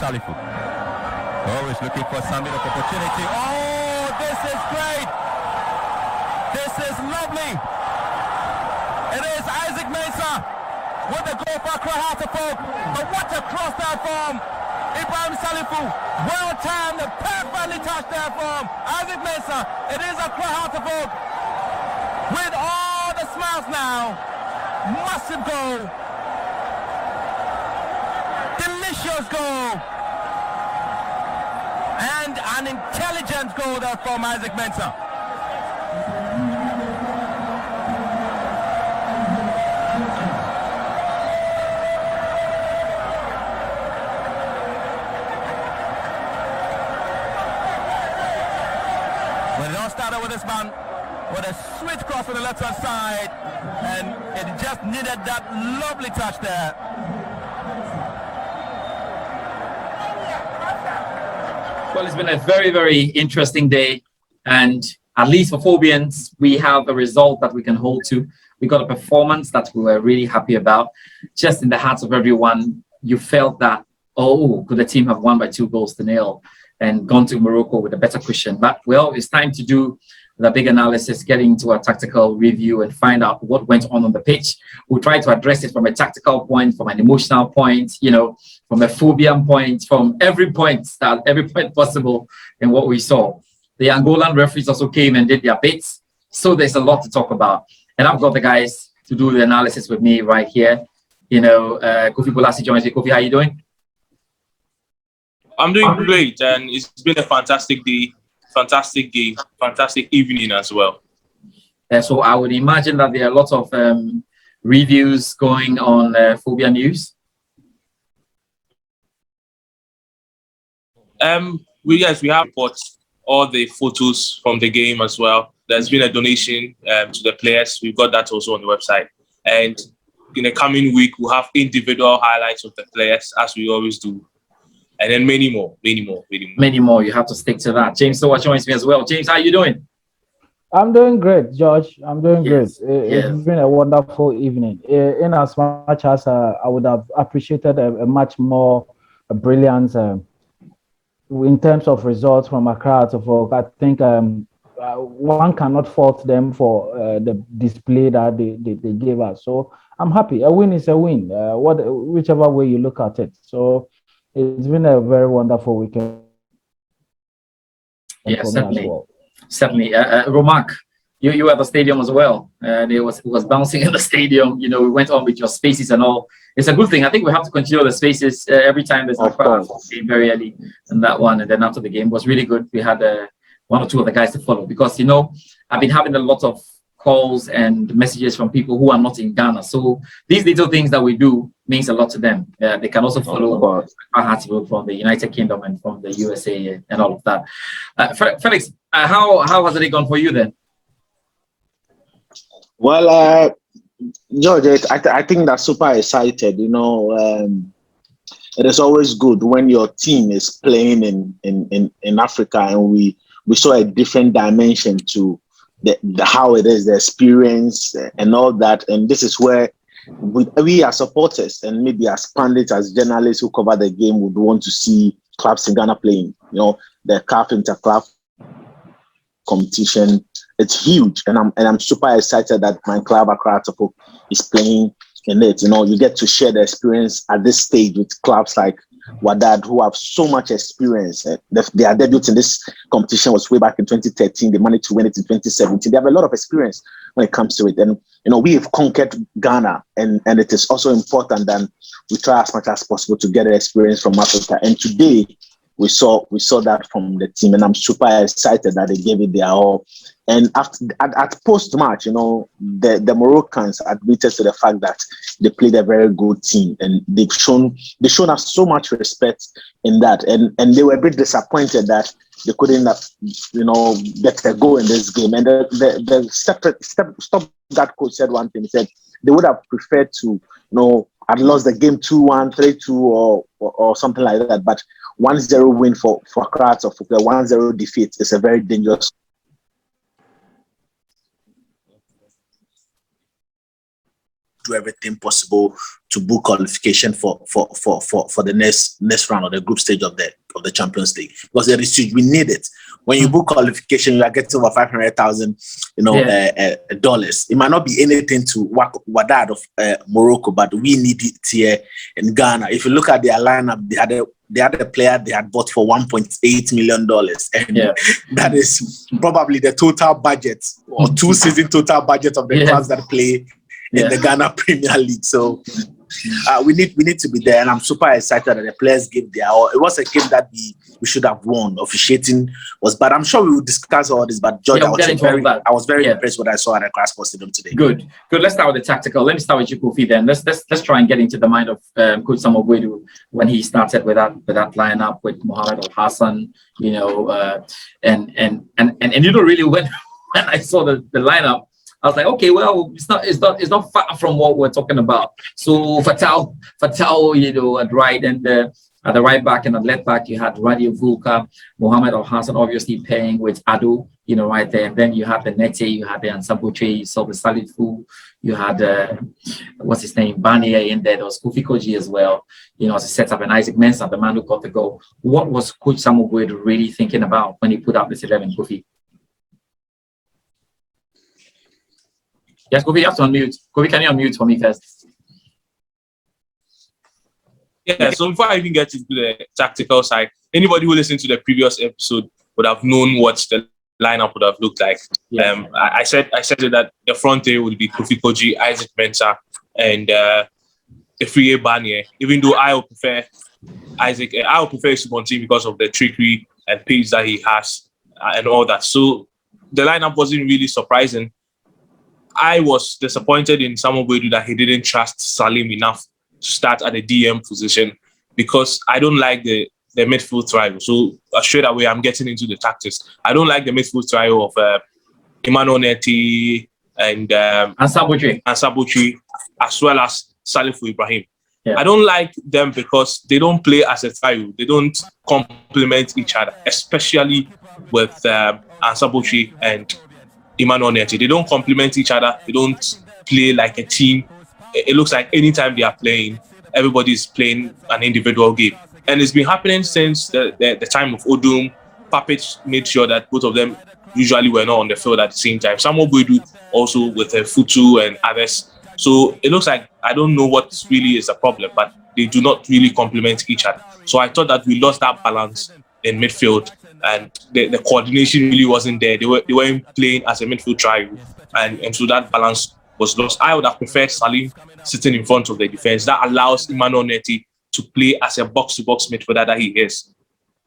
Salifu. Always looking for some bit of opportunity. Oh, this is great! This is lovely! It is Isaac Mensah with the goal for Accra Hearts of Oak. But what a cross there from Ibrahim Salifu. Well timed, perfectly touched there from Isaac Mensah. It is Accra Hearts of Oak with all the smiles now. Massive goal. Delicious goal. And an intelligent goal there from Isaac Mensah. But it all started with this man with a sweet cross on the left-hand side, and it just needed that lovely touch there. Well, it's been a very, very interesting day, and at least for Phobians, we have a result that we can hold to. We got a performance that we were really happy about. Just in the hearts of everyone, you felt that, oh, could the team have won by 2-0 and gone to Morocco with a better cushion? But, well, it's time to do the big analysis, get into a tactical review and find out what went on the pitch. We'll try to address it from a tactical point, from an emotional point, you know, from a Phobian point, from every point possible in what we saw. The Angolan referees also came and did their bits. So there's a lot to talk about. And I've got the guys to do the analysis with me right here. You know, Kofi Bolasie joins me. Kofi, how are you doing? I'm doing great, and it's been a fantastic day, fantastic game, fantastic evening as well. So I would imagine that there are lots of reviews going on Phobia News. We have put all the photos from the game as well. There's been a donation to the players. We've got that also on the website. And in the coming week, we'll have individual highlights of the players, as we always do. And then many more. You have to stick to that. James Sowah joins me as well. James, how are you doing? I'm doing great, George. I'm doing great. It's been a wonderful evening. In as much as I would have appreciated a much more brilliance in terms of results from Accra Hearts of Oak. I think one cannot fault them for the display that they gave us. So I'm happy. A win is a win, whichever way you look at it. So it's been a very wonderful weekend. Yeah, certainly. Certainly. Romark, you were at the stadium as well. And it was bouncing in the stadium. You know, we went on with your spaces and all. It's a good thing. I think we have to continue the spaces every time there's a game very early. And that one, and then after the game was really good. We had one or two of the guys to follow because, you know, I've been having a lot of calls and messages from people who are not in Ghana. So these little things that we do means a lot to them. They can also follow our Hearts of Oak from the United Kingdom and from the USA and all of that. Felix, how has it gone for you then? Well, George, I think that's super excited. You know, it is always good when your team is playing in Africa, and we saw a different dimension to the how it is, the experience and all that. And this is where we as supporters and maybe as pundits, as journalists who cover the game would want to see clubs in Ghana playing. You know, the CAF Interclub competition, it's huge, and I'm super excited that my club Accra Hearts of Oak is playing in it. You know, you get to share the experience at this stage with clubs like Wydad, who have so much experience. Their debut in this competition was way back in 2013. They managed to win it in 2017. They have a lot of experience when it comes to it. And, you know, we have conquered Ghana, and it is also important that we try as much as possible to get the experience from Africa. And today, we saw that from the team, and I'm super excited that they gave it their all. And at post-match, you know, the Moroccans admitted to the fact that they played a very good team, and they've shown us so much respect in that. And they were a bit disappointed that they couldn't, you know, get a goal in this game. And the stopgap coach said one thing. He said they would have preferred to, you know, had lost the game 2-1, 3-2, or something like that. But 1-0 win for Accra Hearts of Oak, the 1-0 defeat is a very dangerous. do everything possible to book qualification for the next round of the group stage of the Champions League, because we need it. When you book qualification, you are getting over $500,000, dollars. It might not be anything to Wydad of Morocco, but we need it here in Ghana. If you look at their lineup, they had a player they had bought for $1.8 million, and that is probably the total budget or 2 season total budget of the clubs that play in the Ghana Premier League. So we need to be there, and I'm super excited that the players gave their all. It was a game that we should have won. Officiating was bad. I'm sure we will discuss all this, but George, I was very impressed with what I saw at Accra Sports Stadium today. Good. Let's start with the tactical. Let me start with you, Kofi. Then let's try and get into the mind of Coach Samuel Gwedu when he started with that lineup with Mohamed Al Hassan. And really when I saw the lineup, I was like, okay, well, it's not far from what we're talking about. So Fatal, at right, and at the right back and at left back, you had Radio Vulca, Mohamed Al Hassan, obviously playing with Addo, right there. And then you had the Nete, you had the Ansabuche, you saw the Salifu, you had what's his name, Bania in there. There was Kofi Koji as well, as a setup, and Isaac Mensah, the man who got the goal. What was Coach Samuel Gwedu really thinking about when he put up this 11, Kofi? Yes, Kofi, you have to unmute. Kofi, can you unmute for me first? Yeah, so before I even get into the tactical side, anybody who listened to the previous episode would have known what the lineup would have looked like. Yeah. I said that the front three would be Kofi Koji, Isaac Mensah, and Efriye Banye. Even though I would prefer Isaac, I would prefer Subonti because of the trickery and pace that he has and all that. So the lineup wasn't really surprising. I was disappointed in Samuel Gwedu that he didn't trust Salim enough to start at the DM position, because I don't like the midfield trio. So straight away, I'm getting into the tactics. I don't like the midfield trio of Emmanuel Neti and Ansabuchi, as well as Salifu Ibrahim. Yeah. I don't like them because they don't play as a trio. They don't complement each other, especially with Ansabuchi and Emmanuel Neti. They don't complement each other. They don't play like a team. It looks like anytime they are playing, everybody is playing an individual game. And it's been happening since the time of Odum. Papic made sure that both of them usually were not on the field at the same time. Samuel Gwedu also with Futu and others. So it looks like, I don't know what really is the problem, but they do not really complement each other. So I thought that we lost that balance in midfield, and the coordination really wasn't there. They weren't playing as a midfield trio, and so that balance was lost. I would have preferred Salim sitting in front of the defense. That allows Emmanuel Neti to play as a box-to-box midfielder that he is.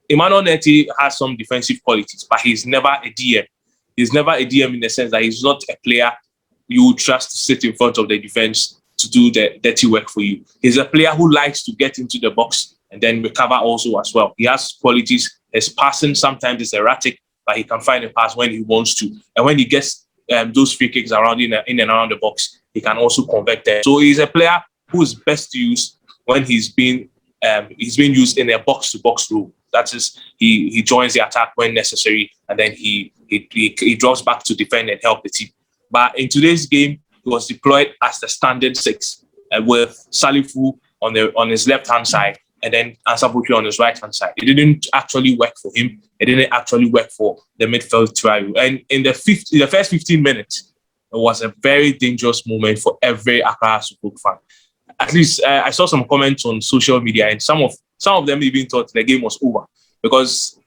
Emmanuel Neti has some defensive qualities, but he's never a DM. He's never a DM in the sense that he's not a player you trust to sit in front of the defense to do the dirty work for you. He's a player who likes to get into the box and then recover also as well. He has qualities. His passing sometimes is erratic, but he can find a pass when he wants to. And when he gets those free kicks around in and around the box, he can also convert them. So he's a player who is best used when he's being used in a box-to-box role. That is, he joins the attack when necessary, and then he drops back to defend and help the team. But in today's game, he was deployed as the standing six, with Salifu on his left-hand side, and then Ansabuchi on his right-hand side. It didn't actually work for him. It didn't actually work for the midfield trio. And in the first 15 minutes, it was a very dangerous moment for every Accra Hearts of Oak fan. At least I saw some comments on social media, and some of them even thought the game was over, because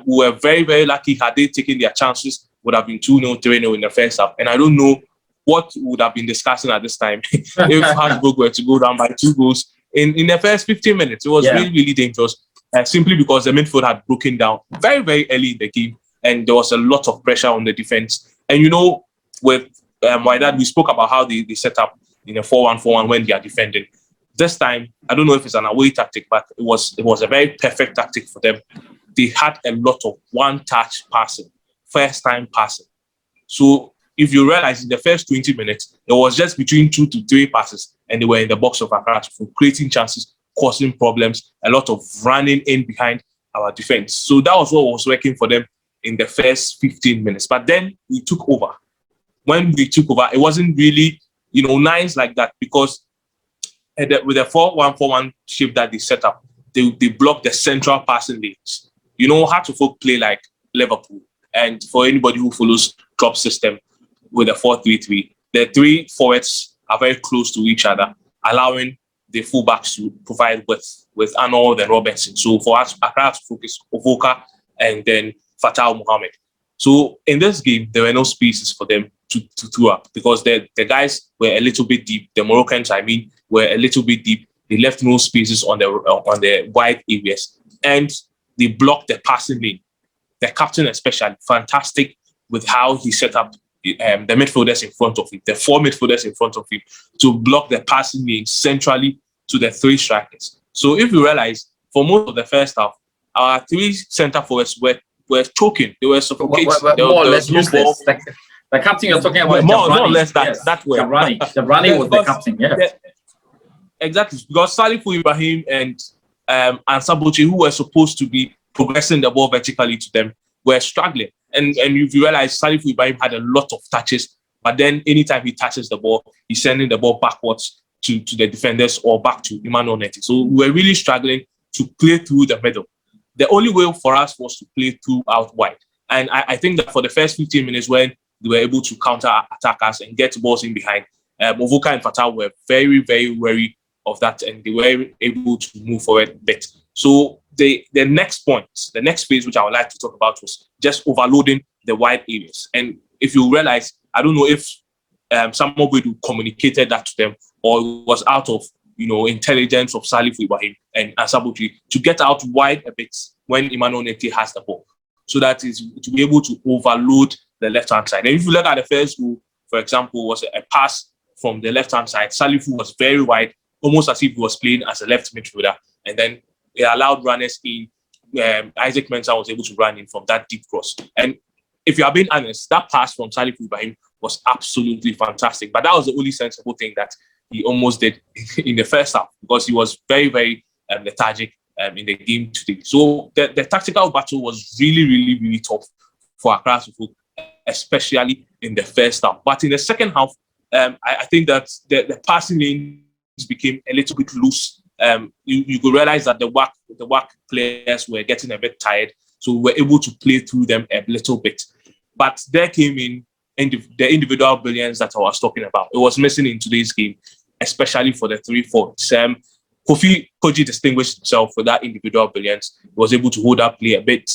we were very, very lucky. Had they taken their chances, would have been 2-0, 3-0 in the first half. And I don't know what would have been discussing at this time if Habsburg were to go down by 2 goals in the first 15 minutes. It was really, really dangerous, simply because the midfield had broken down very, very early in the game, and there was a lot of pressure on the defense. And with Wydad, we spoke about how they set up in a 4-1-4-1 when they are defending. This time, I don't know if it's an away tactic, but it was a very perfect tactic for them. They had a lot of one-touch passing, first-time passing. So if you realize, in the first 20 minutes, it was just between 2 to 3 passes, and they were in the box of Accra, creating chances, causing problems, a lot of running in behind our defense. So that was what was working for them in the first 15 minutes. But then we took over. When we took over, it wasn't really nines like that, because with the 4-1-4-1 shape that they set up, they block the central passing lanes. Hearts of Oak play like Liverpool. And for anybody who follows Klopp's system with a 4-3-3, the three forwards are very close to each other, allowing the fullbacks to provide with Arnold and Robertson. So for us, Accra to focus Ovoka and then Fatal Mohammed. So in this game, there were no spaces for them to throw up, because the guys were a little bit deep. The Moroccans, were a little bit deep. They left no spaces on the wide areas, and they blocked the passing lane. The captain especially, fantastic with how he set up the midfielders in front of him, the four midfielders in front of him, to block the passing lane centrally to the three strikers. So if you realize, for most of the first half, our three centre forwards were choking. They were suffocating. More or less useless. The captain you're talking about, more or less that way. Jabrani was the captain, exactly, because Salifu Ibrahim and Sabochi, who were supposed to be progressing the ball vertically to them, were struggling. And if you realize, Salifu Ibrahim had a lot of touches, but then anytime he touches the ball, he's sending the ball backwards to the defenders or back to Emmanuel Neti. So we were really struggling to play through the middle. The only way for us was to play through out wide. And I think that for the first 15 minutes, when they were able to counter attack us and get balls in behind, Ovoka and Fatal were very, very wary of that, and they were able to move forward a bit. So the next point, the next phase which I would like to talk about, was just overloading the wide areas. And if you realize, I don't know if somebody communicated that to them, or it was out of intelligence of Salifu Ibrahim and Asabuchi to get out wide a bit when Emmanuel Neti has the ball, so that is to be able to overload the left-hand side. And if you look at the first goal, for example, was a pass from the left-hand side. Salifu was very wide, almost as if he was playing as a left midfielder, and then it allowed runners in. Isaac Mensah was able to run in from that deep cross. And if you are being honest, that pass from Salifu Ibrahim was absolutely fantastic. But that was the only sensible thing that he almost did in the first half, because he was very, very lethargic in the game today. So the tactical battle was really, really, really tough for Accra Hearts of Oak, especially in the first half. But in the second half, I think that the passing lanes became a little bit loose. You could realize that the WAC players were getting a bit tired, so we were able to play through them a little bit. But there came in the individual brilliance that I was talking about. It was missing in today's game, especially for the 3-4. Kofi Koji distinguished himself with that individual brilliance. He was able to hold up play a bit,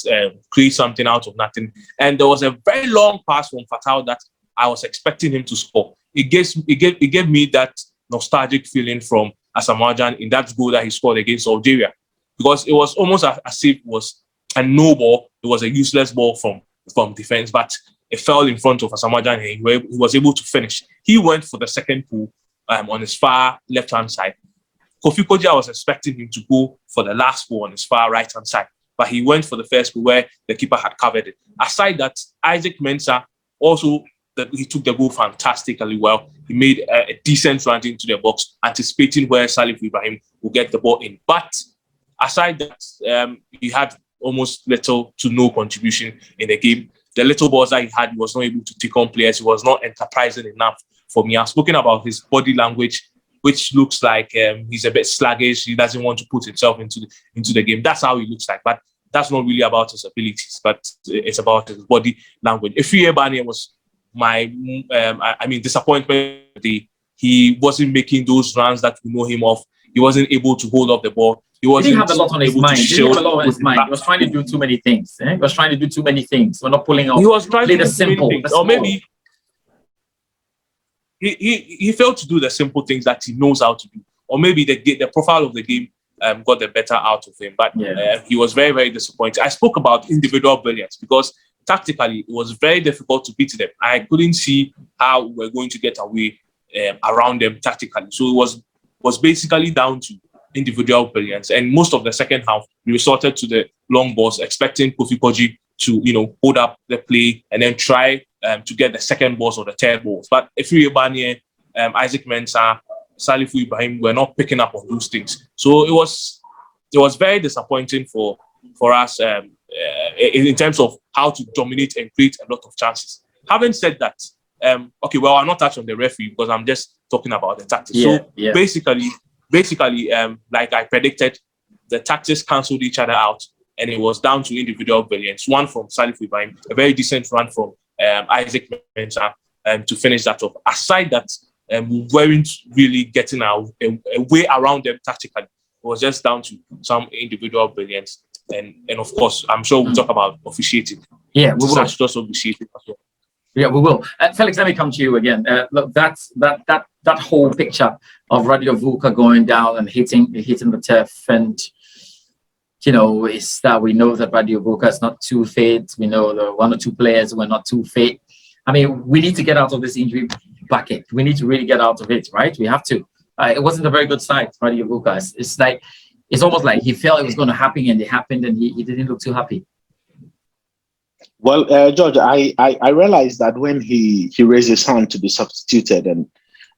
create something out of nothing. And there was a very long pass from Fatal that I was expecting him to score. It gave me that nostalgic feeling from Asamoah Gyan in that goal that he scored against Algeria, because it was almost as if it was a no ball. It was a useless ball from defense, but it fell in front of Asamoah Gyan, and he was able to finish. He went for the second pool on his far left-hand side. Kofi Koji, I was expecting him to go for the last ball on his far right-hand side, but he went for the first goal where the keeper had covered it. Aside that, Isaac Mensah also, he took the goal fantastically well. He made a decent run into the box, anticipating where Salifu Ibrahim will get the ball in. But aside that, he had almost little to no contribution in the game. The little balls that he had, he was not able to take on players. He was not enterprising enough for me. I've spoken about his body language, which looks like he's a bit sluggish. He doesn't want to put himself into the game. That's how he looks like. But that's not really about his abilities, but it's about his body language. Ifeanyi Bani was my disappointment. He wasn't making those runs that we know him of. He wasn't able to hold up the ball. He didn't have a lot on his mind. He was trying to do too many things. He was trying to do too many things. We're not pulling off. He was trying to do simple, or maybe he failed to do the simple things that he knows how to do. Or maybe the profile of the game got the better out of him. But he was very, very disappointed. I spoke about individual brilliance because tactically, it was very difficult to beat them. I couldn't see how we were going to get away around them tactically. So it was basically down to individual brilliance. And most of the second half, we resorted to the long balls, expecting Kofi Koji to, hold up the play and then try to get the second balls or the third balls. But Ifeanyi Bani, Isaac Mensah, Salifu Ibrahim were not picking up on those things. So it was very disappointing for us in terms of how to dominate and create a lot of chances. Having said that, okay, well, I'll not touch on the referee because I'm just talking about the tactics. Yeah, So yeah. basically, like I predicted, the tactics cancelled each other out, and it was down to individual brilliance. One from Salif Ibrahim, a very decent run from Isaac Mensah to finish that off. Aside that, we weren't really getting a way around them tactically. It was just down to some individual brilliance. And of course, I'm sure we'll talk about officiating. Yeah, we will. Such officiating as well. Yeah, we will. Felix, let me come to you again. Look, that whole picture of Radio Vulca going down and hitting the turf, and is that we know that Radio Vulca is not too fit. We know the one or two players were not too fit. I mean, we need to get out of this injury bucket. We need to really get out of it, right? We have to. It wasn't a very good sight, Radio Vulca. It's almost like he felt it was going to happen, and it happened, and he didn't look too happy. Well, George, I realized that when he raised his hand to be substituted, and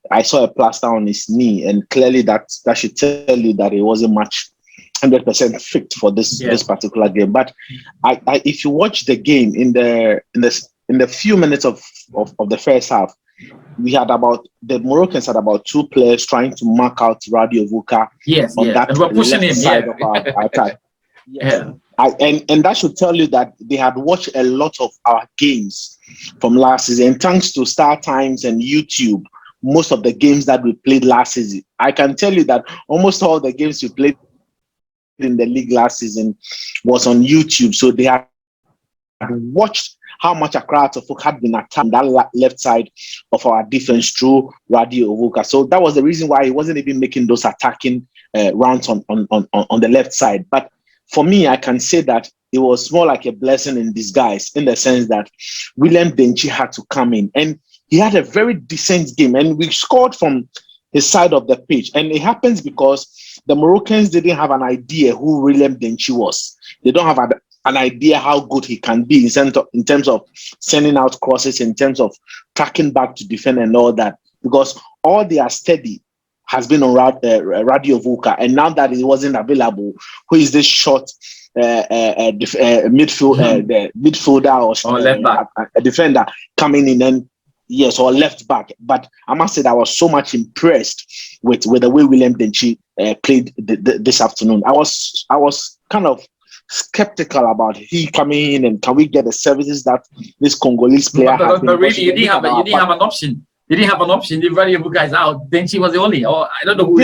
I saw a plaster on his knee, and clearly that should tell you that he wasn't much 100% fit for this particular game. But if you watch the game in the few minutes of the first half, the Moroccans had about two players trying to mark out Radio Vulca on that left side of our attack. Yeah. And that should tell you that they had watched a lot of our games from last season. And thanks to Star Times and YouTube, most of the games that we played last season, I can tell you that almost all the games we played in the league last season was on YouTube. So they had watched how much Accra Hearts of Oak had been attacked on that left side of our defense through Radio Vulca. So that was the reason why he wasn't even making those attacking runs on the left side. But for me, I can say that it was more like a blessing in disguise, in the sense that William Denchi had to come in, and he had a very decent game, and we scored from his side of the pitch. And it happens because the Moroccans didn't have an idea who William Denchi was. They don't have an idea how good he can be in terms of sending out crosses, in terms of tracking back to defend and all that, because all they are steady has been on Radio Vulca, and now that it wasn't available, who is this short midfielder or left back, a defender coming in, and or left back. But I must say that I was so much impressed with the way William Denchi played this afternoon. I was kind of skeptical about he coming in, and can we get the services that this Congolese player has. But really, you didn't have an option. You didn't have an option. The Radio Vulca is out. Then she was the only. Or I don't know who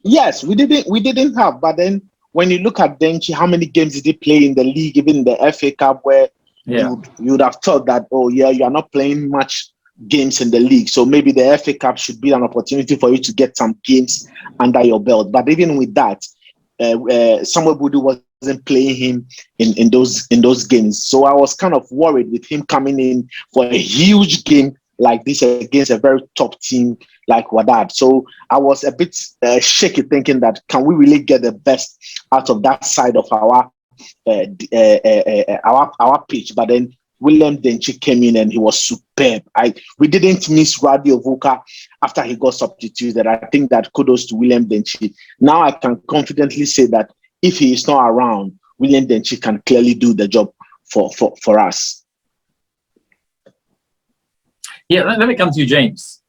Yes, we didn't have. But then when you look at Denchi, how many games did he play in the league, even in the FA Cup, where you would have thought that, you are not playing much games in the league, so maybe the FA Cup should be an opportunity for you to get some games under your belt. But even with that, Samuel Budu wasn't playing him in those games. So I was kind of worried with him coming in for a huge game like this against a very top team like Wydad. So I was a bit shaky, thinking that, can we really get the best out of that side of our pitch? But then William Denchi came in and he was superb. We didn't miss Radio Vulca after he got substituted. I think that kudos to William Denchi. Now I can confidently say that if he is not around, William Denchi can clearly do the job for us. Yeah, let me come to you, James.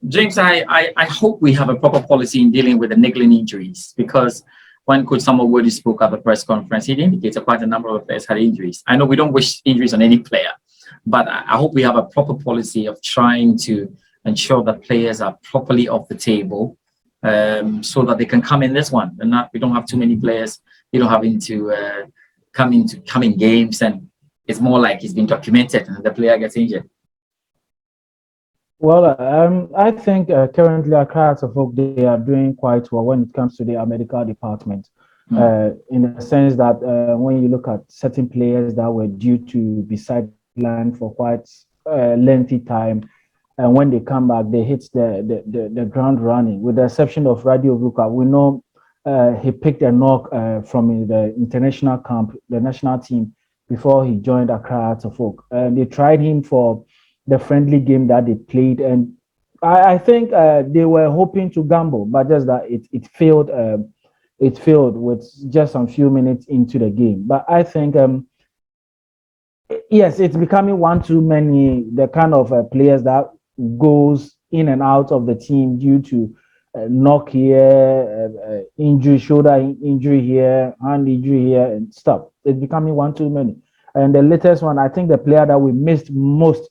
James, I hope we have a proper policy in dealing with the niggling injuries, because when Coach Samuel Woody spoke at the press conference, he indicated quite a number of players had injuries. I know we don't wish injuries on any player, but I hope we have a proper policy of trying to ensure that players are properly off the table, so that they can come in this one, and we don't have too many players, having to come in games, and it's more like it's been documented and the player gets injured. Well, I think currently Accra Hearts of Oak, they are doing quite well when it comes to their medical department, in the sense that when you look at certain players that were due to be sidelined for quite a lengthy time, and when they come back, they hit the ground running. With the exception of Radio Vulca, we know he picked a knock from the international camp, the national team, before he joined Accra Hearts of Oak. They tried him for the friendly game that they played, and I think they were hoping to gamble, but just that it failed. It failed with just some few minutes into the game. But I think Yes, it's becoming one too many. The kind of players that goes in and out of the team due to knock here, injury, shoulder injury here, hand injury here, and stuff. It's becoming one too many. And the latest one, I think the player that we missed most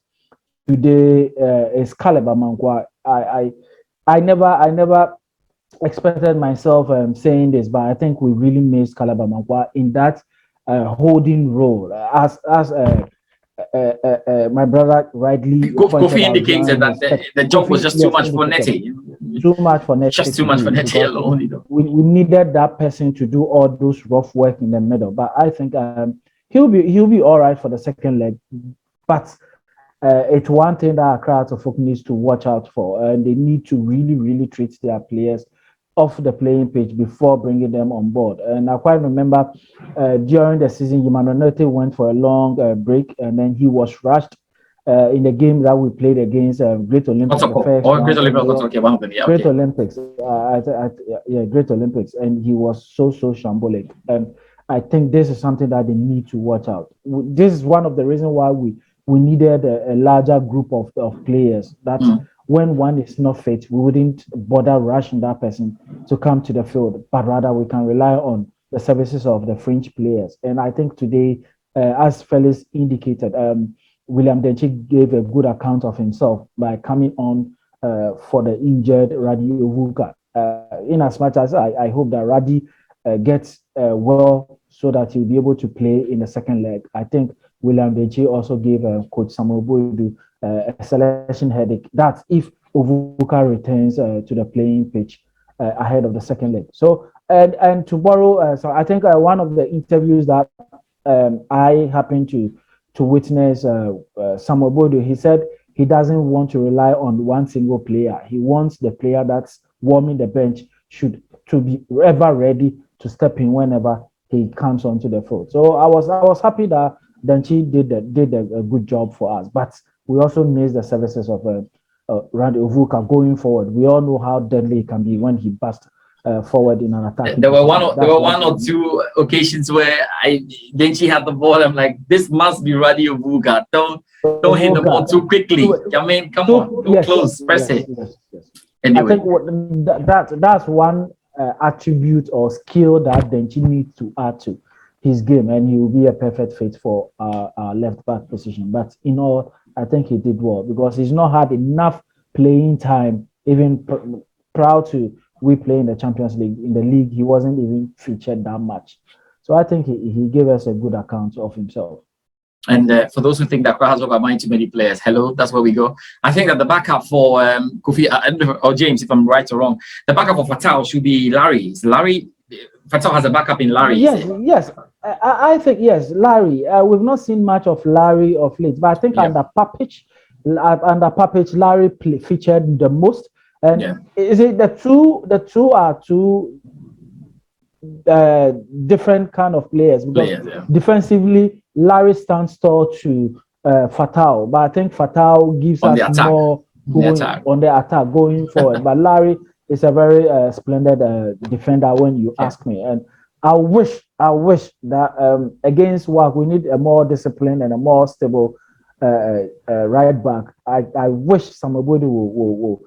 today is Caleb Amankwa. I never expected myself saying this, but I think we really missed Caleb Amankwa in that holding role as my brother rightly Kofi indicated that the job was just too much for Nettie. Too much for Nettie. Just too much for Nettie alone. You know. We needed that person to do all those rough work in the middle. But I think he'll be all right for the second leg. But it's one thing that Accra Hearts of Oak needs to watch out for. They need to really treat their players off the playing pitch before bringing them on board. And I quite remember during the season, Emmanuel went for a long break, and then he was rushed in the game that we played against Great Olympics. Great Olympics. Great Olympics, and he was so shambolic. And I think this is something that they need to watch out. This is one of the reasons why we needed a larger group of players that. When one is not fit, we wouldn't bother rushing that person to come to the field, but rather we can rely on the services of the fringe players. And I think today, as Felix indicated, William Denchi gave a good account of himself by coming on for the injured Radi Ovuka. In as much as I hope that Radi gets well so that he'll be able to play in the second leg. I think William Denchi also gave Coach Samuel Boydu a selection headache. That's if Ovuka returns to the playing pitch ahead of the second leg. So and tomorrow, so I think one of the interviews that I happened to witness Samuel Boydu, he said he doesn't want to rely on one single player. He wants the player that's warming the bench to be ever ready to step in whenever he comes onto the field. So I was happy that Denchi did a good job for us, but we also miss the services of Randy Ovuka going forward. We all know how deadly it can be when he busts forward in an attack. There were one or two occasions where Denchi had the ball. I'm like, this must be Randy Ovuka. Don't hit the ball too quickly. I mean, come on, too close, press it. Yes. Anyway. I think that's one attribute or skill that Denchi needs to add to his game, and he will be a perfect fit for our left back position. But in all, I think he did well because he's not had enough playing time. Even prior to we play in the Champions League, in the league, he wasn't even featured that much. So I think he gave us a good account of himself. And for those who think that Accra has over too many players, hello, that's where we go. I think that the backup for Kofi or James, if I'm right or wrong, the backup for Fatal should be Larry. Fatal has a backup in Larry. Yes. I think yes, Larry. We've not seen much of Larry of late, but I think under Papic, Larry featured the most. And is it the two are two different kind of players? Because defensively, Larry stands tall to Fatal, but I think Fatal gives us more on the attack going forward. But Larry is a very splendid defender when you ask me. And I wish that against WAC we need a more disciplined and a more stable right back. I wish somebody will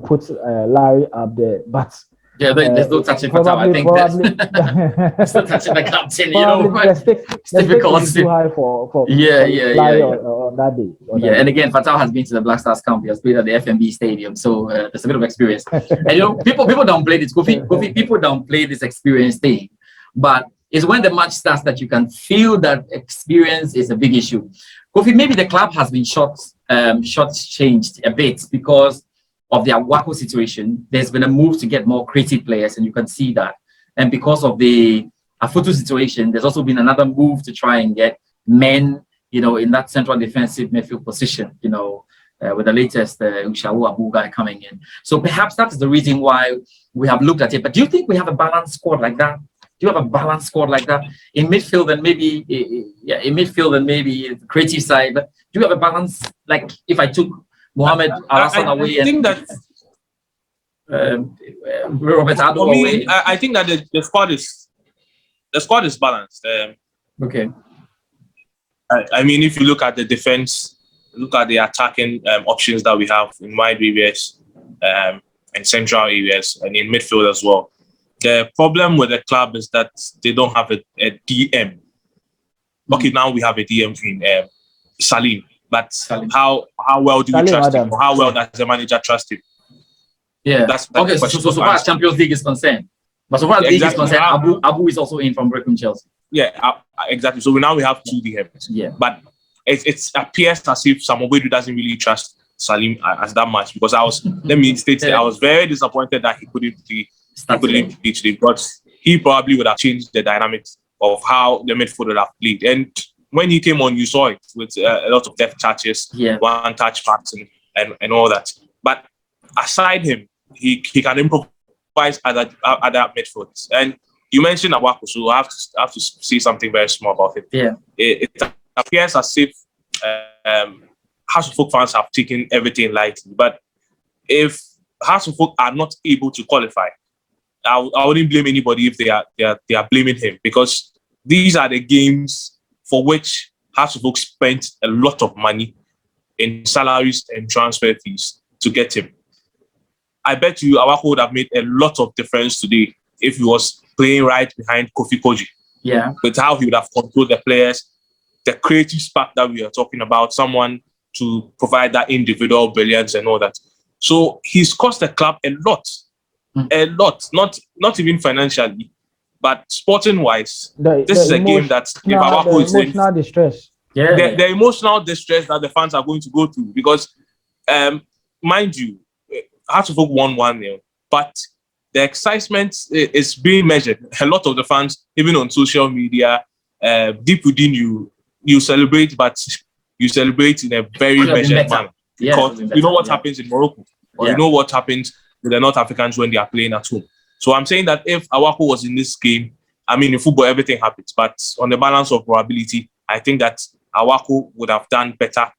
put Larry up there, but there's no touching Fatal. I think there's no touching the captain. It's difficult. Too high for Larry on that day. And again, Fatal has been to the Black Stars camp. He has played at the FMB Stadium, so there's a bit of experience. And people downplay this. Kofi, people downplay this experience thing, but it's when the match starts that you can feel that experience is a big issue. Kofi, maybe the club has been short-changed a bit because of the Awako situation. There's been a move to get more creative players, and you can see that. And because of the Afutu situation, there's also been another move to try and get men, in that central defensive midfield position, with the latest Ushawu Abu guy coming in. So perhaps that's the reason why we have looked at it. But do you think we have a balanced squad like that? Do you have a balanced squad like that in midfield and maybe creative side? But do you have a balance? Like if I took Mohamed Alassane away, I think that Robert Addo away. I think that the squad is balanced. Okay. I mean, if you look at the defense, look at the attacking options that we have in wide areas, and central areas, and in midfield as well. The problem with the club is that they don't have a DM. Okay, now we have a DM in Salim, but how well do we trust him? Or how well does the manager trust him? Yeah. That's okay. So far as Champions League is concerned, but so far as the league is concerned, Abu is also in from Brecon Chelsea. Yeah, exactly. So now we have 2 DMs. Yeah, but it appears as if Samobedu doesn't really trust Salim as that much, because let me state that I was very disappointed that he couldn't play today, but he probably would have changed the dynamics of how the midfield would have played. And when he came on, you saw it with a lot of depth touches, one-touch passes, and all that. But aside him, he can improvise other midfielders. And you mentioned Awako, so I have to say something very small about it. Yeah, it appears as if Hearts of Oak fans have taken everything lightly. But if Hearts of Oak are not able to qualify, I wouldn't blame anybody if they are blaming him, because these are the games for which Hearts of Oak spent a lot of money in salaries and transfer fees to get him. I bet you Awako would have made a lot of difference today if he was playing right behind Kofi Koji. Yeah, with how he would have controlled the players, the creative spark that we are talking about, someone to provide that individual brilliance and all that. So he's cost the club a lot. A lot, not even financially, but sporting wise. This is a game that if Awako is emotional distress. Yeah, the emotional distress that the fans are going to go through, because mind you, Hearts of Oak won 1-0, but the excitement is being measured. A lot of the fans, even on social media, deep within you celebrate, but you celebrate in a very measured manner. Because you know what happens in Morocco, or you know what happens with the North Africans when they are playing at home. So I'm saying that if Awako was in this game, I mean, in football, everything happens. But on the balance of probability, I think that Awako would have done better,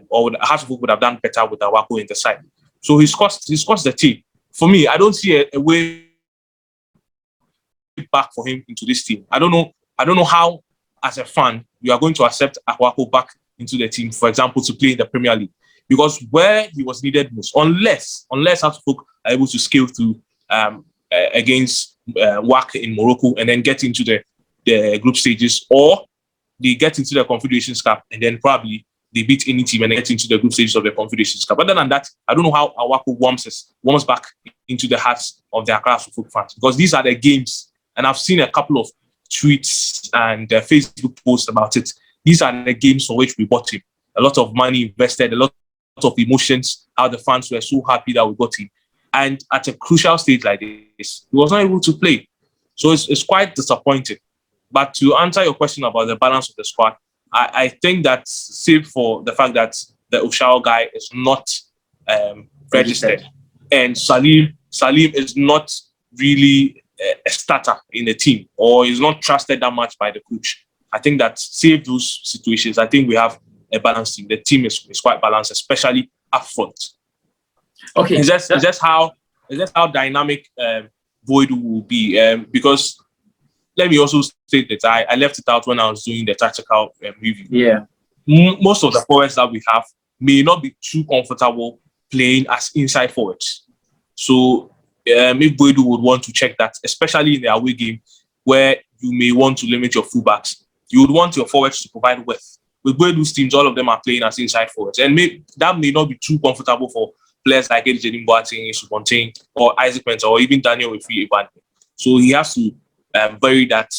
or Hearts of Oak would have done better with Awako in the side. So he's cost the team. For me, I don't see a way back for him into this team. I don't know how, as a fan, you are going to accept Awako back into the team, for example, to play in the Premier League. Because where he was needed most, unless Hearts of Oak are able to scale through against WAC in Morocco and then get into the group stages, or they get into the Confederations Cup and then probably they beat any team and get into the group stages of the Confederations Cup. Other than that, I don't know how Awako warms back into the hearts of the Accra Hearts of Oak fans, because these are the games, and I've seen a couple of tweets and Facebook posts about it. These are the games for which we bought him. A lot of money invested, a lot of emotions, how the fans were so happy that we got him. And at a crucial stage like this, he was not able to play. So it's quite disappointing. But to answer your question about the balance of the squad, I think that, save for the fact that the Ushao guy is not registered, and Salim is not really a starter in the team, or is not trusted that much by the coach. I think that, save those situations, I think we have a balanced team. The team is quite balanced, especially up front. Okay, it's just how dynamic Voidu will be, because let me also state that I left it out when I was doing the tactical review. Yeah, most of the forwards that we have may not be too comfortable playing as inside forwards. So if Voidu would want to check that, especially in the away game where you may want to limit your fullbacks, you would want your forwards to provide width. With Voidu's teams, all of them are playing as inside forwards, and that may not be too comfortable for players like Eddie Boateng, Supontain, or Isaac Mensah, or even Daniel Wefi Iban. So he has to vary that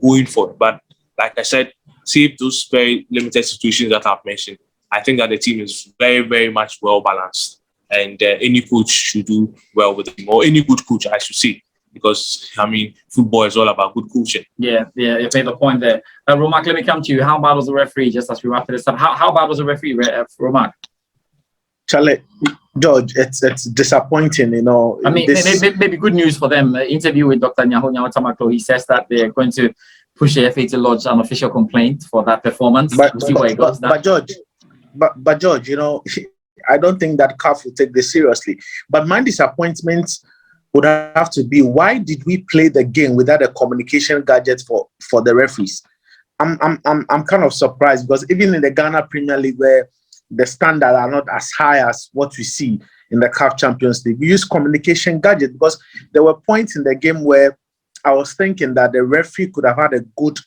going forward. But like I said, save those very limited situations that I've mentioned, I think that the team is very, very much well balanced, and any coach should do well with him, or any good coach, I should say, because I mean, football is all about good coaching. Yeah, you made the point there. Romark, let me come to you. How bad was the referee? Just as we wrap this up, how bad was the referee, Romark? Charlie, George, it's disappointing, you know. I mean, maybe good news for them. Interview with Dr. Nyaho Tamaklo, he says that they're going to push the FA to lodge an official complaint for that performance. But George, you know, I don't think that CAF will take this seriously. But my disappointment would have to be, why did we play the game without a communication gadget for the referees? I'm kind of surprised, because even in the Ghana Premier League, where the standards are not as high as what we see in the CAF Champions League, we use communication gadgets, because there were points in the game where I was thinking that the referee could have had a good,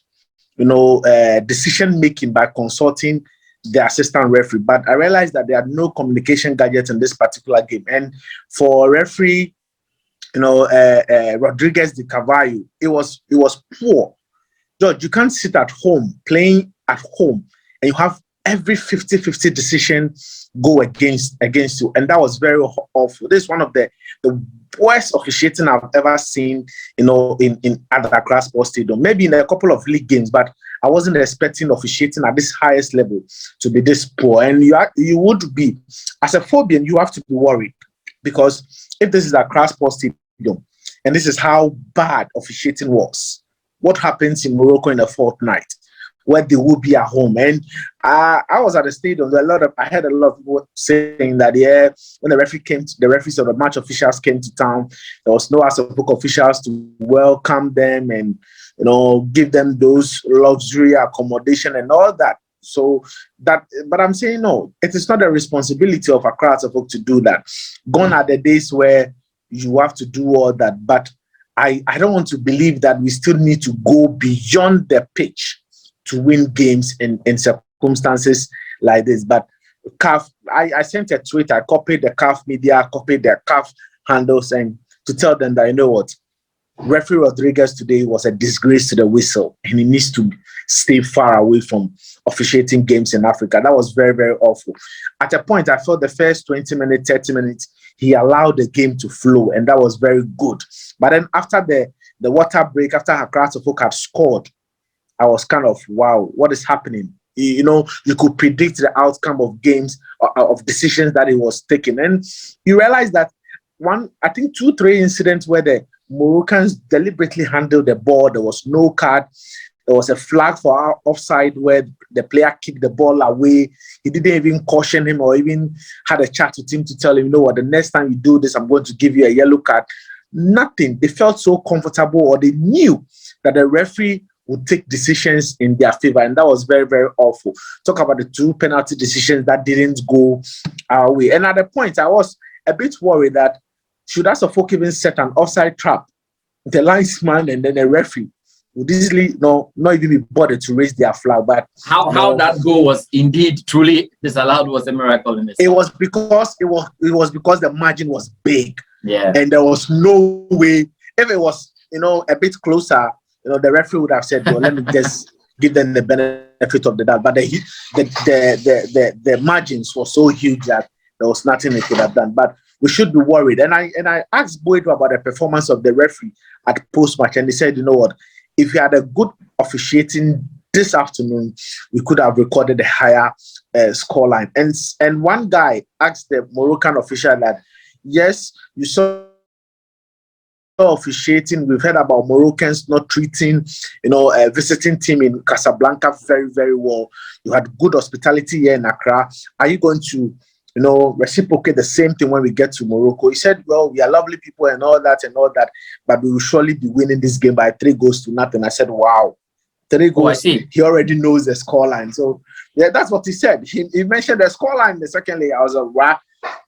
decision making by consulting the assistant referee. But I realized that there are no communication gadgets in this particular game. And for referee, Rodrigues De Cavarlho, it was poor. George, you can't sit at home, playing at home, and you have every 50-50 decision go against you. And that was very awful. This is one of the worst officiating I've ever seen, in at the Accra Sports Stadium. Maybe in a couple of league games, but I wasn't expecting officiating at this highest level to be this poor. And you would be, as a Phobian, you have to be worried, because if this is Accra Sports Stadium and this is how bad officiating was, what happens in Morocco in the fortnight, where they will be at home? And I was at the stadium. I heard a lot of people saying that, when the referees or the match officials came to town, there was no Hearts of Oak officials to welcome them and give them those luxury accommodation and all that. But I'm saying, no, it is not the responsibility of Accra Hearts of Oak to do that. Gone are the days where you have to do all that. But I don't want to believe that we still need to go beyond the pitch to win games in circumstances like this. But CAF, I sent a tweet, I copied the CAF media, copied their CAF handles, and to tell them that, what, referee Rodrigues today was a disgrace to the whistle, and he needs to stay far away from officiating games in Africa. That was very, very awful. At a point, I felt the first 20 minutes, 30 minutes, he allowed the game to flow, and that was very good. But then after the water break, after Accra Hearts of Oak had scored, I was kind of, wow, what is happening? You could predict the outcome of games, of decisions that he was taking. And you realize that 2-3 incidents where the Moroccans deliberately handled the ball, there was no card. There was a flag for offside where the player kicked the ball away. He didn't even caution him or even had a chat with him to tell him, the next time you do this, I'm going to give you a yellow card. Nothing. They felt so comfortable, or they knew that the referee would take decisions in their favor, and that was very, very awful. Talk about the 2 penalty decisions that didn't go our way. And at the point, I was a bit worried that should Hearts of Oak even set an offside trap, the linesman and then the referee would easily not even be bothered to raise their flag. But how that goal was indeed truly disallowed was a miracle in this. It was because the margin was big. Yeah. And there was no way, if it was a bit closer, the referee would have said, well, let me just give them the benefit of the doubt. But the margins were so huge that there was nothing they could have done. But we should be worried. And I asked Boyd about the performance of the referee at post-match, and he said, if he had a good officiating this afternoon, we could have recorded a higher scoreline. And one guy asked the Moroccan official that, yes, you saw officiating. We've heard about Moroccans not treating, a visiting team in Casablanca very, very well. You had good hospitality here in Accra. Are you going to, reciprocate the same thing when we get to Morocco? He said, well, we are lovely people and all that, but we will surely be winning this game by 3-0. I said, wow, 3 goals. He already knows the scoreline. So, yeah, that's what he said. He mentioned the scoreline in the second leg. I was like, wow,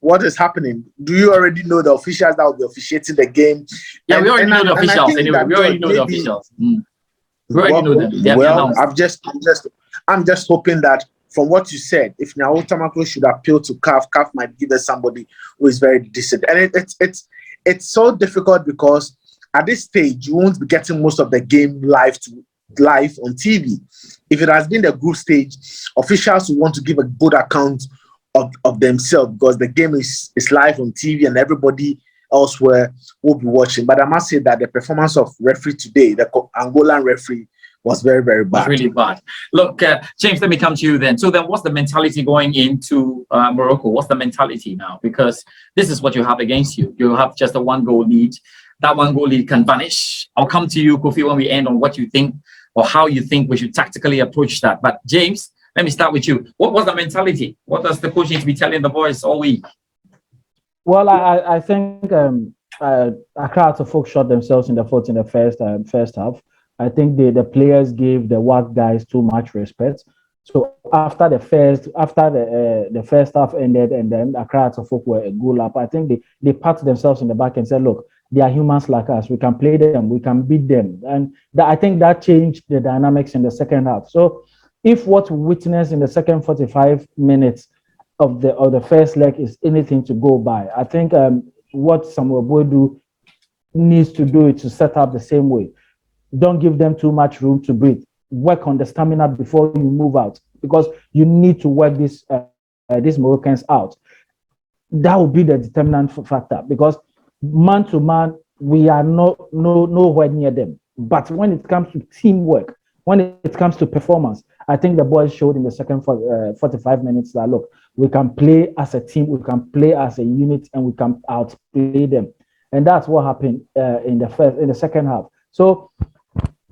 what is happening? Do you already know the officials that will be officiating the game? Yeah, we already know the officials. Anyway, we already know the officials. We already know them. Well, I'm just hoping that from what you said, if now Tamako should appeal to CAF might give us somebody who is very decent. And it's so difficult because at this stage, you won't be getting most of the game live on TV. If it has been the group stage, officials will want to give a good account of themselves because the game is live on TV and everybody elsewhere will be watching. But I must say that the performance of referee today, the Angolan referee, was very, very bad. Really bad. Look, James, let me come to you then. So then what's the mentality going into Morocco? What's the mentality now? Because this is what you have against you. You have just a 1-goal lead. That 1-goal lead can vanish. I'll come to you, Kofi, when we end on what you think or how you think we should tactically approach that. But James, let me start with you. What was the mentality? What does the coach need to be telling the boys all week? Well, I think Accra Hearts of Oak shot themselves in the foot in the first half. I think the players gave the WAC guys too much respect. So after the first half ended and then Accra Hearts of Oak were a goal up, I think they patted themselves in the back and said, look, they are humans like us. We can play them. We can beat them. And I think that changed the dynamics in the second half. So if what we witnessed in the second 45 minutes of the first leg is anything to go by, I think what Samuel Boadu needs to do is to set up the same way. Don't give them too much room to breathe. Work on the stamina before you move out, because you need to work these Moroccans out. That will be the determinant factor, because man to man, we are nowhere near them. But when it comes to teamwork, when it comes to performance, I think the boys showed in the second 45 minutes that, look, we can play as a team, we can play as a unit, and we can outplay them. And that's what happened in the second half. So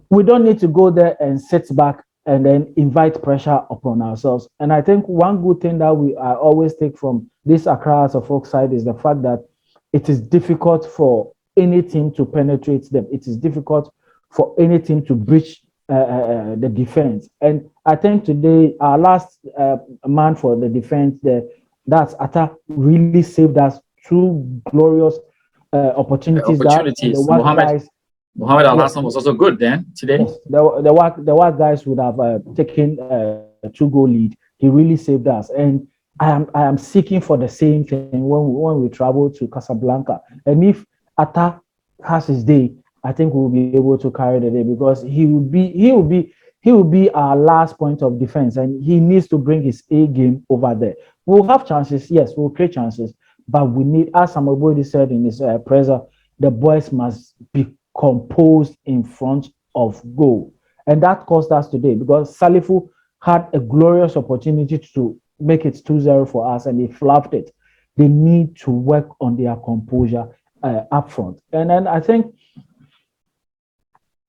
we don't need to go there and sit back and then invite pressure upon ourselves. And I think one good thing that I always take from this Accra Hearts of Oak side is the fact that it is difficult for any team to penetrate them. It is difficult for any team to breach the defense. And I think today, our last man for the defense, that's Atta, really saved us two glorious opportunities. Mohamed Al-Hassan was also good then today. Yes, the WAC guys would have taken a 2-goal lead. He really saved us. And I am seeking for the same thing when we travel to Casablanca. And if Atta has his day, I think we'll be able to carry the day, because he will be our last point of defense, and he needs to bring his A game over there. We'll have chances, yes, we'll create chances, but we need, as Samobodi said in his presser, the boys must be composed in front of goal. And that cost us today, because Salifu had a glorious opportunity to make it 2-0 for us, and they fluffed it. They need to work on their composure up front. And then I think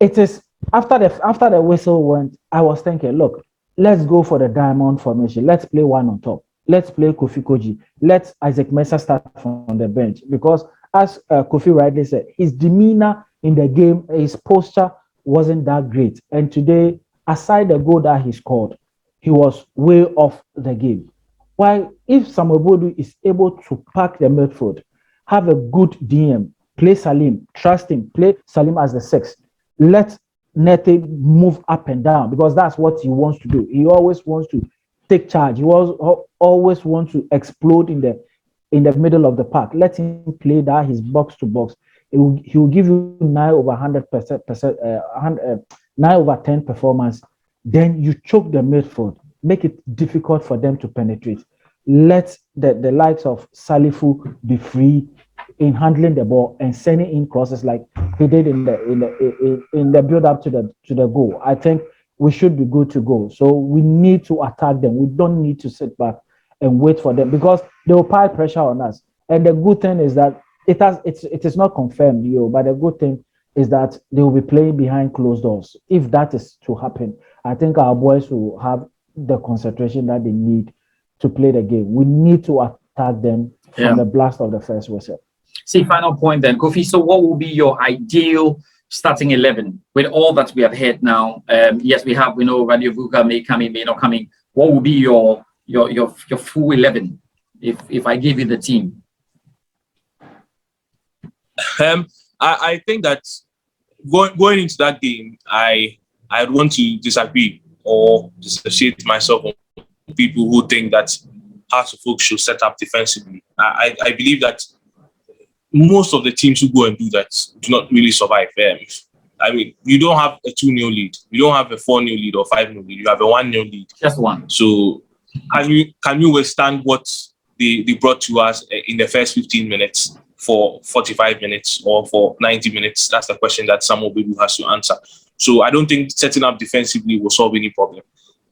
it is after the whistle went, I was thinking, look, let's go for the diamond formation. Let's play one on top. Let's play Kofi Koji. Let Isaac Mensah start from the bench, because as Kofi rightly said, his demeanor in the game, his posture wasn't that great. And today, aside the goal that he scored, he was way off the game. While if Samuel Boadu is able to pack the midfield, have a good DM, play Salim, trust him, play Salim as the 6, let Nete move up and down, because that's what he wants to do. He always wants to take charge. He always wants to explode in the middle of the park. Let him play that, his box to box. He will give you 9 over 100%, 9 over 10 performance. Then you choke the midfield, make it difficult for them to penetrate. Let the likes of Salifu be free in handling the ball and sending in crosses like he did in the build up to the goal. I think we should be good to go. So we need to attack them. We don't need to sit back and wait for them, because they will pile pressure on us. And the good thing is that it is not confirmed, but the good thing is that they will be playing behind closed doors. If that is to happen, I think our boys will have the concentration that they need to play the game. We need to attack them from the blast of the first whistle. See, final point then, Kofi. So what will be your ideal starting 11 with all that we have heard now? Yes, we know Radio Vuka may come in, may not come in. What will be your full 11 if I give you the team? I think that going into that game, I want to disagree or dissociate myself from people who think that Hearts of Oak should set up defensively. I believe that most of the teams who go and do that do not really survive. I mean, you don't have a 2-0 lead. You don't have a 4-0 lead or 5-0 lead. You have a 1-0 lead. Just one. So can you withstand what they brought to us in the first 15 minutes for 45 minutes or for 90 minutes? That's the question that Samuel Boadu has to answer. So I don't think setting up defensively will solve any problem,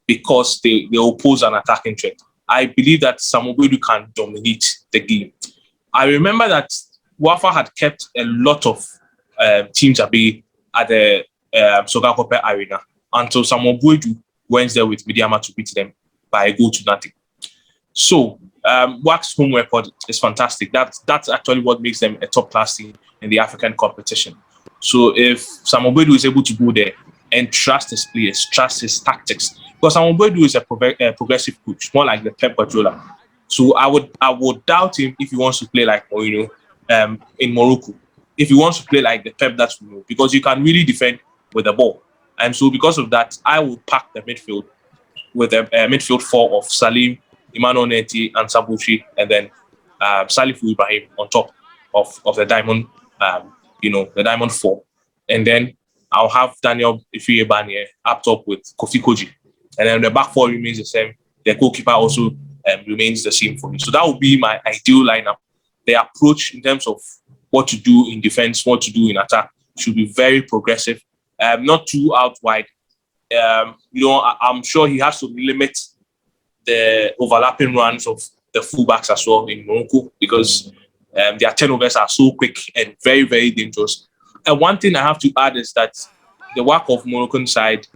because they oppose an attacking threat. I believe that Samuel Boadu can dominate the game. I remember that Wafa had kept a lot of teams at bay at the Sogakope Arena until Samuel Boadu went there with Midiama to beat them by a goal to nothing. So WAC's home record is fantastic. That's actually what makes them a top-class team in the African competition. So if Samuel Boadu is able to go there and trust his players, trust his tactics. Because Amambedu is a progressive coach, more like the Pep Guardiola. So I would doubt him if he wants to play like Mourinho in Morocco. If he wants to play like the Pep that we know, because you can really defend with the ball. And so because of that, I would pack the midfield with a midfield four of Salim, Emmanuel Neti, and Sabuchi, and then Salifu Ibrahim on top of the diamond, the diamond four. And then I'll have Daniel Ifeanyi up top with Kofi Koji. And then the back four remains the same. The goalkeeper also remains the same for me. So that would be my ideal lineup. The approach in terms of what to do in defense, what to do in attack should be very progressive, not too out wide. I'm sure he has to limit the overlapping runs of the fullbacks as well in Morocco, because their turnovers are so quick and very, very dangerous. And one thing I have to add is that the work of Moroccan side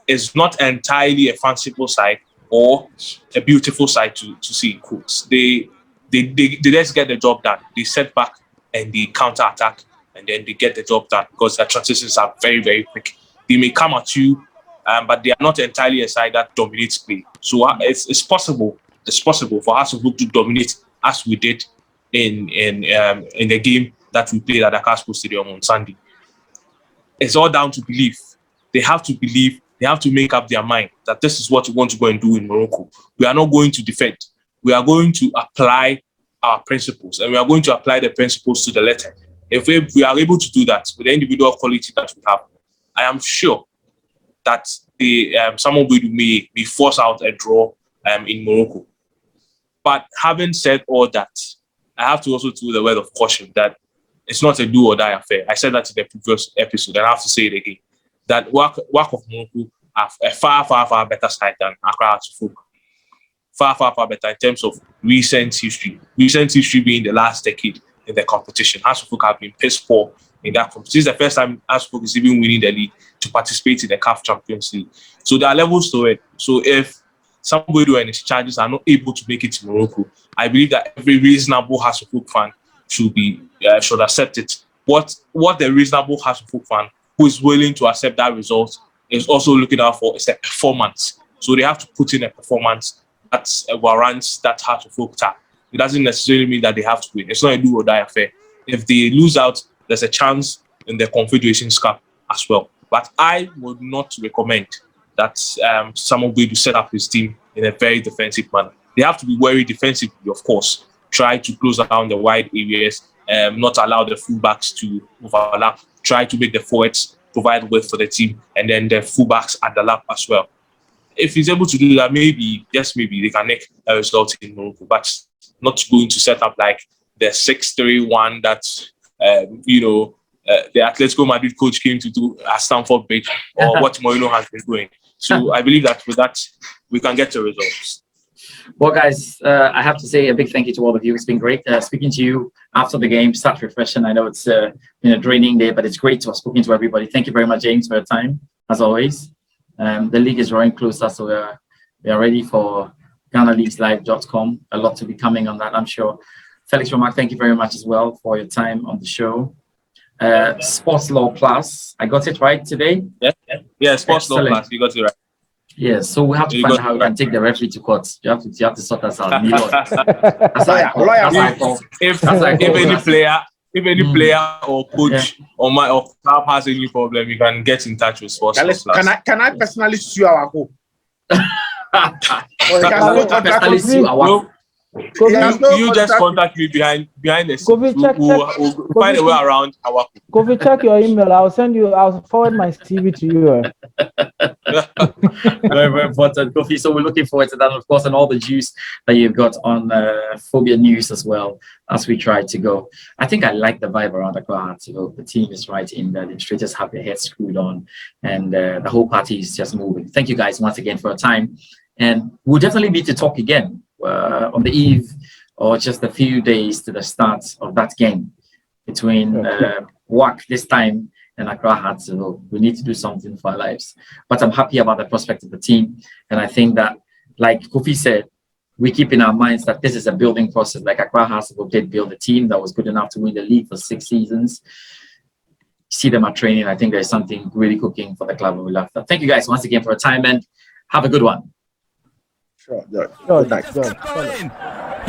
is not entirely a fanciful side or a beautiful side to see. They just get the job done. They set back and they counter attack, and then they get the job done because their transitions are very, very quick. They may come at you, but they are not entirely a side that dominates play. So it's possible. It's possible for Hearts of Oak to dominate as we did in the game that we played at Accra Stadium on Sunday. It's all down to belief. They have to believe. They have to make up their mind that this is what we want to go and do in Morocco. We are not going to defend. We are going to apply our principles, and we are going to apply the principles to the letter. If we are able to do that with the individual quality that we have, I am sure that someone may force out a draw in Morocco. But having said all that, I have to also do the word of caution that it's not a do or die affair. I said that in the previous episode, and I have to say it again. That work of Morocco are a far, far, far better side than Accra Hearts of Oak. Far, far, far better in terms of recent history. Recent history being the last decade in the competition. Hearts of Oak have been piss poor in that competition. This is the first time Hearts of Oak is even winning the league to participate in the CAF Champions League. So there are levels to it. So if somebody and his charges are not able to make it to Morocco, I believe that every reasonable Hearts of Oak fan should accept it. What the reasonable Hearts of Oak fan who is willing to accept that result is also looking out for is a performance. So they have to put in a performance that warrants that Hearts of Oak tag. It doesn't necessarily mean that they have to win. It's not a do or die affair. If they lose out, there's a chance in the Confederations Cup as well. But I would not recommend that someone going to set up his team in a very defensive manner. They have to be very defensively, of course. Try to close down the wide areas, not allow the fullbacks to overlap. Try to make the forwards provide width for the team, and then the fullbacks at the lap as well. If he's able to do that, maybe, just maybe, they can make a result in Morocco, but not going to set up like the 6-3-1 that, the Atletico Madrid coach came to do at Stamford Bridge, or what Mourinho has been doing. So I believe that with that, we can get the results. Well, guys, I have to say a big thank you to all of you. It's been great speaking to you after the game. Start refreshing. I know it's been a draining day, but it's great to have spoken to everybody. Thank you very much, James, for your time, as always. The league is drawing closer, so we are ready for GhanaLeaguesLive.com. A lot to be coming on that, I'm sure. Felix Romark, thank you very much as well for your time on the show. Sports Law Plus, I got it right today? Yeah, Sports Law Plus, you got it right. Yes, so we have to find out how we can take the referee to court. You have to sort that out. If any player or coach or club has any problem, you can get in touch with Sports Law Plus. Can I personally sue our coach? Personally sue our You just contact me behind the scenes. We'll find a way around our. Kofi, check your email. I'll forward my CV to you. Very, very important, Kofi. So we're looking forward to that, of course, and all the juice that you've got on Phobia News as well as we try to go. I think I like the vibe around Accra Hearts of Oak. The team is right in there. The administrators have their heads screwed on, and the whole party is just moving. Thank you guys once again for your time, and we'll definitely need to talk again on the eve or just a few days to the start of that game between WAC this time and Accra Hearts of Oak. We need to do something for our lives. But I'm happy about the prospect of the team. And I think that, like Kofi said, we keep in our minds that this is a building process. Like Accra Hearts of Oak did build a team that was good enough to win the league for 6 seasons. see them at training. I think there's something really cooking for the club, and we love that. Thank you guys once again for your time, and have a good one. Sure, George. George, Good night. George.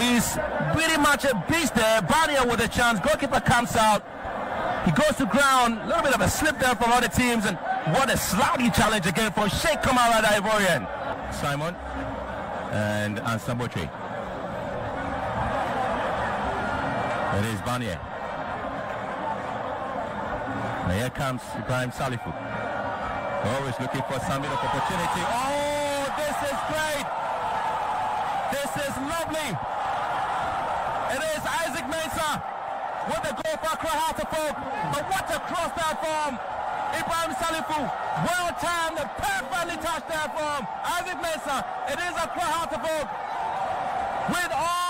He's pretty much a beast there. Barnier with a chance. Goalkeeper comes out. He goes to ground. A little bit of a slip there from other teams, and what a slouchy challenge again for Sheikh Kamara, the Ivorian. Simon and Ansambotri. It is Barnier. And here comes Ibrahim Salifu. Always looking for some bit of opportunity. Oh, this is great. This is lovely. It is Isaac Mensah with the goal for Accra Hearts of Oak. But what a cross there from Ibrahim Salifu. Well timed, the perfectly touched there from Isaac Mensah. It is Accra Hearts of Oak with all